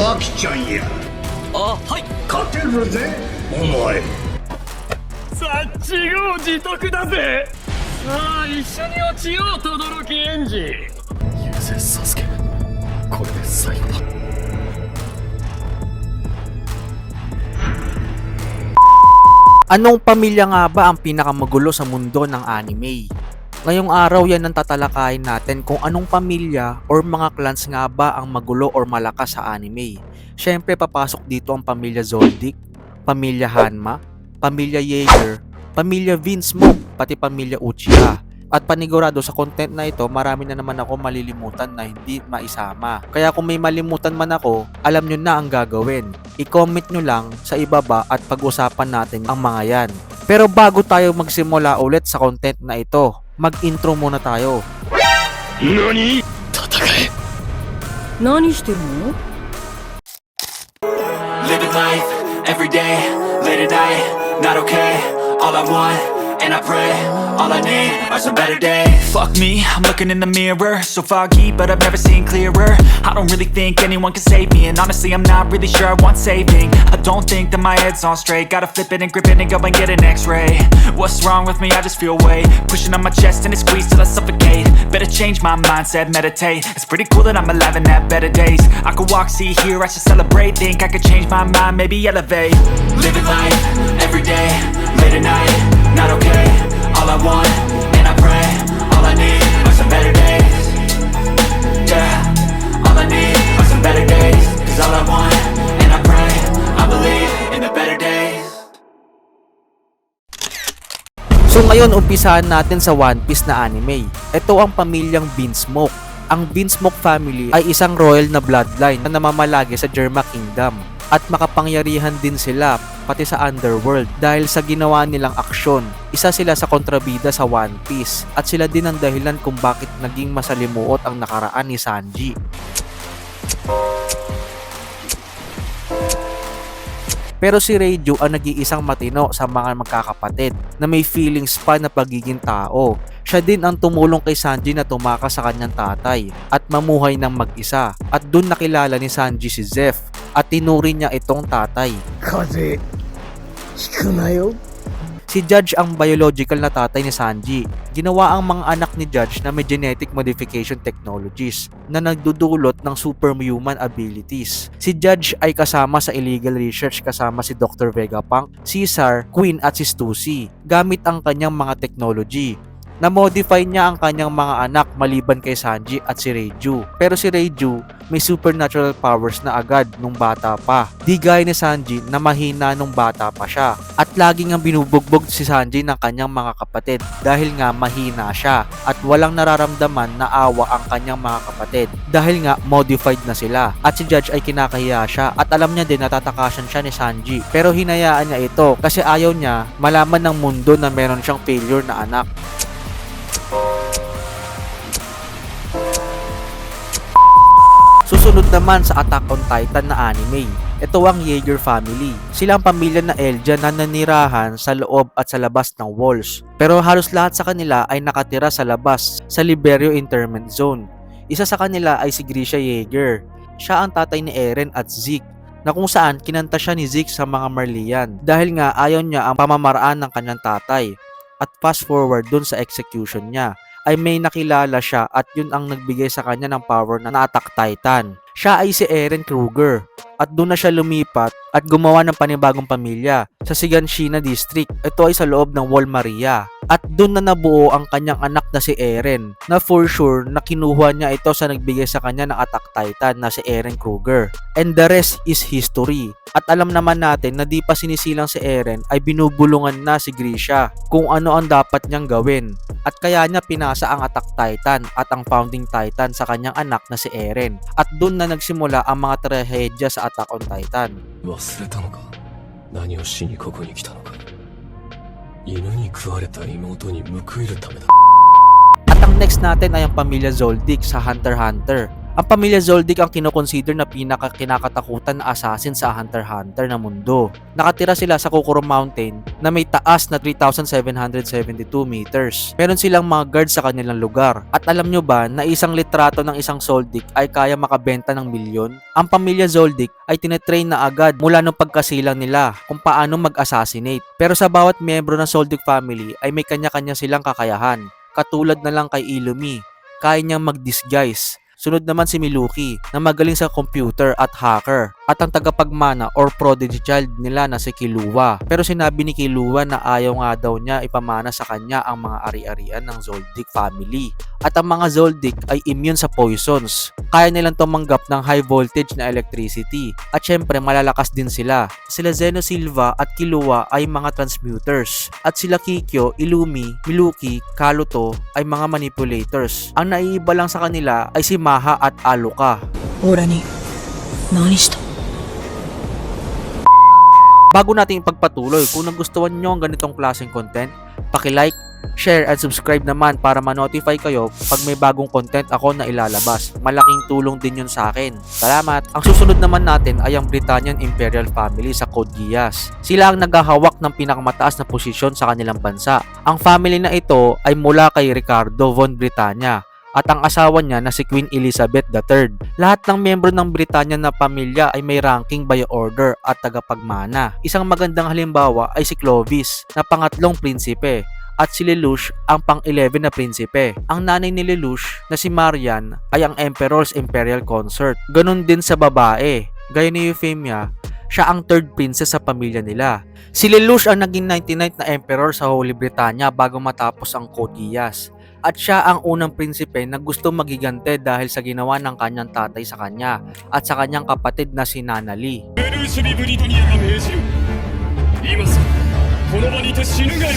アキちゃんや。あ、はい。勝てるぜお前。さっちご自得だぜ。さあ一緒に落ちよう轟エンジ。ユーゼサスケ、これで最後だ。Anong pamilya nga ba ang pinakamagulo sa mundo ng anime? Ngayong araw yan ang tatalakayin natin kung anong pamilya or mga clans nga ba ang magulo or malakas sa anime. Syempre papasok dito ang pamilya Zoldyck, pamilya Hanma, pamilya Jaeger, pamilya Vinsmoke, pati pamilya Uchiha. At panigurado sa content na ito, marami na naman ako malilimutan na hindi maisama. Kaya kung may malimutan man ako, alam nyo na ang gagawin. I-comment nyo lang sa ibaba at pag-usapan natin ang mga yan. Pero bago tayo magsimula ulit sa content na ito, mag-intro muna tayo. NANI?戦え。何してるの？ Living life, every day, late at night, not okay. All I want, and I pray, all I need are some better days. Fuck me, I'm looking in the mirror, so foggy, but I've never seen clearer. I don't really think anyone can save me, and honestly I'm not really sure I want saving. I don't think that my head's on straight, gotta flip it and grip it and go and get an x-ray. What's wrong with me? I just feel weight pushing on my chest and it squeezes till I suffocate. Better change my mindset, meditate. It's pretty cool that I'm alive and have better days. I could walk, see, hear, I should celebrate. Think I could change my mind, maybe elevate. Living life, every day, late at night, not okay. All I want, and I pray, all I need are some better days. Yeah, all I need are some better days. Cause all I want, and I pray, I believe in the better days. So ngayon, umpisahan natin sa One Piece na anime. Ito ang pamilyang Vinsmoke. Ang Vinsmoke family ay isang royal na bloodline na namamalagi sa Germa Kingdom. At makapangyarihan din sila pati sa underworld dahil sa ginawa nilang aksyon. Isa sila sa kontrabida sa One Piece at sila din ang dahilan kung bakit naging masalimuot ang nakaraan ni Sanji. Pero si Reiju ang nag-iisang matino sa mga magkakapatid na may feelings pa na pagiging tao. Siya din ang tumulong kay Sanji na tumakas sa kanyang tatay at mamuhay ng mag-isa. At dun nakilala ni Sanji si Zeph at tinuri niya itong tatay. 風邪ひくなよ。 Si Judge ang biological na tatay ni Sanji. Ginawa ang mga anak ni Judge na may genetic modification technologies na nagdudulot ng superhuman abilities. Si Judge ay kasama sa illegal research kasama si Dr. Vegapunk, Caesar, Queen at si Stussy gamit ang kanyang mga technology. Na-modify niya ang kanyang mga anak maliban kay Sanji at si Reiju. Pero si Reiju may supernatural powers na agad nung bata pa. Di gaya ni Sanji na mahina nung bata pa siya. At laging ang binubugbog si Sanji ng kanyang mga kapatid dahil nga mahina siya at walang nararamdaman na awa ang kanyang mga kapatid dahil nga modified na sila. At si Judge ay kinakahiya siya at alam niya din na tatakasan siya ni Sanji. Pero hinayaan niya ito kasi ayaw niya malaman ng mundo na meron siyang failure na anak. Susunod naman sa Attack on Titan na anime. Ito ang Jaeger family. Sila ang pamilya na Eldia na nanirahan sa loob at sa labas ng walls. Pero halos lahat sa kanila ay nakatira sa labas sa Liberio Interment Zone. Isa sa kanila ay si Grisha Jaeger. Siya ang tatay ni Eren at Zeke, na kung saan kinanta siya ni Zeke sa mga Marlian dahil nga ayaw niya ang pamamaraan ng kanyang tatay. At fast forward dun sa execution niya ay may nakilala siya at yun ang nagbigay sa kanya ng power na Attack Titan. Siya ay si Eren Kruger at doon na siya lumipat at gumawa ng panibagong pamilya sa Shiganshina District. Ito ay sa loob ng Wall Maria. At doon na nabuo ang kanyang anak na si Eren na for sure na kinuha niya ito sa nagbigay sa kanya ng Attack Titan na si Eren Kruger. And the rest is history. At alam naman natin na di pa sinisilang si Eren ay binubulungan na si Grisha kung ano ang dapat niyang gawin. At kaya niya pinasa ang Attack Titan at ang Founding Titan sa kanyang anak na si Eren. At doon na nagsimula ang mga trahedya sa Attack on Titan. 忘れたのか。何をしにここに来たのか。犬に食われた妹に報いるためだ。 At ang next natin ay ang pamilya Zoldyck sa Hunter x Hunter. Ang pamilya Zoldyck ang kinoconsider na pinaka-kinakatakutan na assassin sa Hunter x Hunter na mundo. Nakatira sila sa Kokoro Mountain na may taas na 3,772 meters. Meron silang mga guards sa kanilang lugar. At alam nyo ba na isang litrato ng isang Zoldyck ay kaya makabenta ng milyon? Ang pamilya Zoldyck ay tinetrain na agad mula nung pagkasilang nila kung paano mag-assassinate. Pero sa bawat miyembro ng Zoldyck family ay may kanya-kanya silang kakayahan. Katulad na lang kay Illumi, kaya niyang mag-disguise. Sunod naman si Miluki na magaling sa computer at hacker. At ang tagapagmana or prodigy child nila na si Killua. Pero sinabi ni Killua na ayaw nga daw niya ipamana sa kanya ang mga ari-arian ng Zoldyck family. At ang mga Zoldyck ay immune sa poisons. Kaya nilang tumanggap ng high voltage na electricity. At syempre malalakas din sila. Sila Zeno Silva at Killua ay mga transmuters. At sila Kikyo, Illumi, Miluki, Kaluto ay mga manipulators. Ang naiiba lang sa kanila ay si Maha at Aloka. オラに何した？ Bago natin ipagpatuloy, kung nagustuhan nyo ang ganitong klaseng content, paki-like, share, at subscribe naman para ma-notify kayo pag may bagong content ako na ilalabas. Malaking tulong din yun sa akin. Salamat! Ang susunod naman natin ay ang Britannian Imperial Family sa Code Geass. Sila ang naghahawak ng pinakamataas na posisyon sa kanilang bansa. Ang family na ito ay mula kay Ricardo von Britannia at ang asawa niya na si Queen Elizabeth III. Lahat ng miyembro ng Britannian na pamilya ay may ranking by order at tagapagmana. Isang magandang halimbawa ay si Clovis na pangatlong prinsipe at si Lelouch ang pang-11 na prinsipe. Ang nanay ni Lelouch na si Marian ay ang Emperor's Imperial Consort. Ganon din sa babae. Gaya ni Euphemia, siya ang third princess sa pamilya nila. Si Lelouch ang naging 99th na emperor sa Holy Britannia bago matapos ang Code Geass. At siya ang unang prinsipe na gusto magigante dahil sa ginawa ng kanyang tatay sa kanya at sa kanyang kapatid na si Nana Lee. ブルーシュビブリトニアが命じる今すぐこの場にて死ぬがよい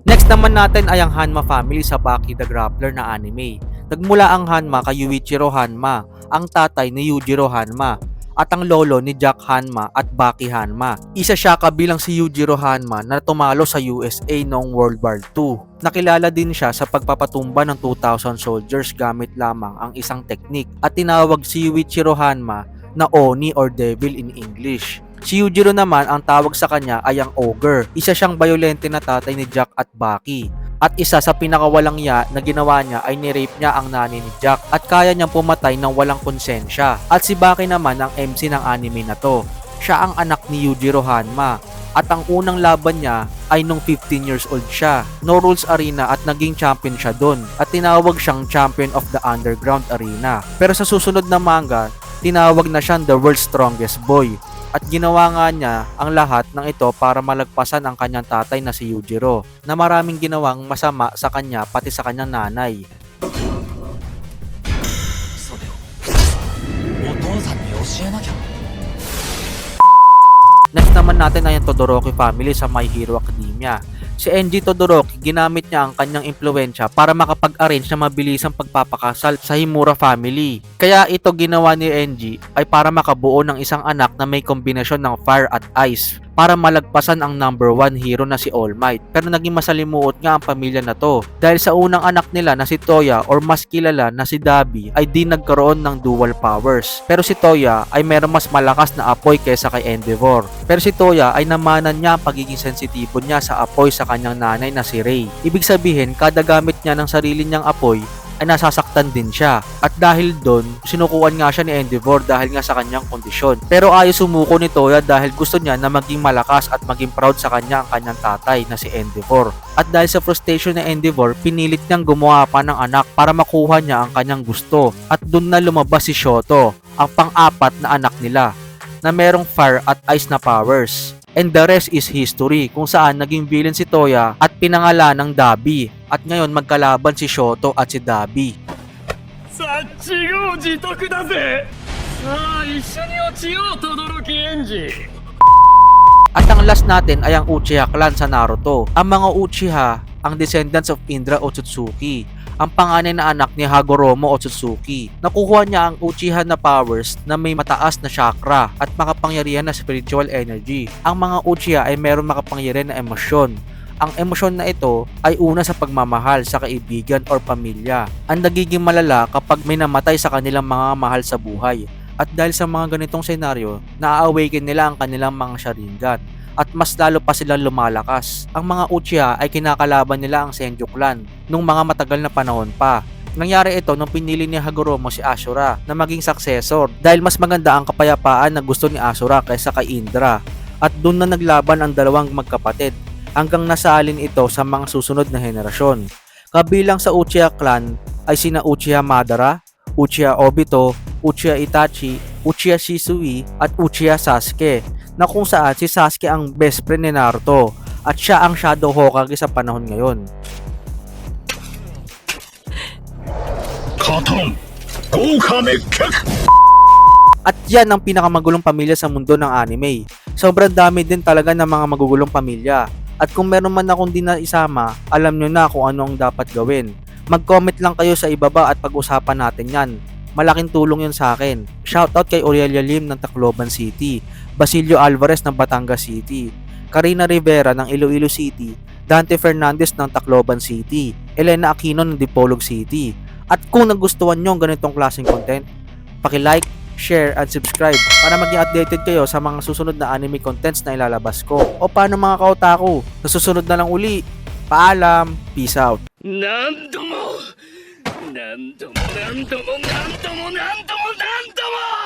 Next naman natin ay ang Hanma family sa Baki the Grappler na anime. Nagmula ang Hanma kay Yuichiro Hanma, ang tatay ni Yujiro Hanma, at ang lolo ni Jack Hanma at Baki Hanma. Isa siya kabilang si Yujiro Hanma na tumalo sa USA noong World War II. Nakilala din siya sa pagpapatumba ng 2,000 soldiers gamit lamang ang isang teknik at tinawag si Yuichiro Hanma na Oni or Devil in English. Si Yujiro naman ang tawag sa kanya ay ang Ogre. Isa siyang bayolente na tatay ni Jack at Baki. At isa sa pinakawalang ya na ginawa niya ay nirape niya ang nanay ni Jack at kaya niyang pumatay ng walang konsensya. At si Baki naman ang MC ng anime na to. Siya ang anak ni Yujiro Hanma. At ang unang laban niya ay nung 15 years old siya. No Rules Arena at naging champion siya doon. At tinawag siyang Champion of the Underground Arena. Pero sa susunod na manga, tinawag na siyang The World's Strongest Boy. At ginawa nga niya ang lahat ng ito para malagpasan ang kanyang tatay na si Yujiro na maraming ginawang masama sa kanya pati sa kanyang nanay. それをお父さんに教えなきゃ。 Next naman natin ay ang Todoroki family sa My Hero Academia. Si Enji Todoroki, ginamit niya ang kanyang impluwensya para makapag-arrange na mabilisang pagpapakasal sa Himura family. Kaya ito ginawa ni Enji ay para makabuo ng isang anak na may kombinasyon ng fire at ice para malagpasan ang number 1 hero na si All Might. Pero naging masalimuot nga ang pamilya na to dahil sa unang anak nila na si Toya or mas kilala na si Dabi ay di nagkaroon ng dual powers. Pero si Toya ay merong mas malakas na apoy kaysa kay Endeavor. Pero si Toya ay namanan niya ang pagiging sensitibo niya sa apoy sa kanyang nanay na si Rei. Ibig sabihin, kada gamit niya ng sarili niyang apoy ay nasasaktan din siya. At dahil doon, sinukuan nga siya ni Endeavor dahil nga sa kanyang kondisyon. Pero ayaw sumuko ni Toya dahil gusto niya na maging malakas at maging proud sa kanya ang kanyang tatay na si Endeavor. At dahil sa frustration ni Endeavor, pinilit niyang gumawa pa ng anak para makuha niya ang kanyang gusto. At doon na lumabas si Shoto, ang pang-apat na anak nila, na merong fire at ice na powers. And the rest is history kung saan naging villain si Toya at pinangalan ng Dabi. At ngayon magkalaban si Shoto at si Dabi. さあ自業自得だぜさあ一緒に落ちよう轟エンジ At ang last natin ay ang Uchiha clan sa Naruto. Ang mga Uchiha ang descendants of Indra Otsutsuki, ang panganay na anak ni Hagoromo Otsutsuki. Nakuha niya ang Uchiha na powers na may mataas na chakra at makapangyarihan na spiritual energy. Ang mga Uchiha ay mayroong makapangyarihan na emosyon Ang emosyon na ito ay una sa pagmamahal sa kaibigan or pamilya. Ang nagiging malala kapag may namatay sa kanilang mga mahal sa buhay. At dahil sa mga ganitong senaryo, na-awaken nila ang kanilang mga Sharingan at mas lalo pa silang lumalakas. Ang mga Uchiha ay kinakalaban nila ang Senju clan nung mga matagal na panahon pa. Nangyari ito nung pinili ni Hagoromo si Ashura na maging successor dahil mas maganda ang kapayapaan na gusto ni Ashura kaysa kay Indra. At doon na naglaban ang dalawang magkapatid hanggang nasalin ito sa mga susunod na henerasyon. Kabilang sa Uchiha clan ay sina Uchiha Madara, Uchiha Obito, Uchiha Itachi, Uchiha Shisui at Uchiha Sasuke, na kung saan si Sasuke ang best friend ni Naruto at siya ang Shadow Hokage sa panahon ngayon. Katon Gokame Kek. At yan ang pinakamagulong pamilya sa mundo ng anime. Sobrang dami din talaga ng mga magugulong pamilya. At kung meron man akong di na isama, alam nyo na kung ano ang dapat gawin. Mag-comment lang kayo sa ibaba at pag-usapan natin yan. Malaking tulong yun sa akin. Shoutout kay Aurelia Lim ng Tacloban City, Basilio Alvarez ng Batangas City, Karina Rivera ng Iloilo City, Dante Fernandez ng Tacloban City, Elena Aquino ng Dipolog City. At kung nagustuhan nyo ang ganitong klaseng content, paki-like, share, and subscribe para maging updated kayo sa mga susunod na anime contents na ilalabas ko. O paano mga kaotaku, sa susunod na lang uli. Paalam, peace out. 何度も何度も何度も何度も何度も何度も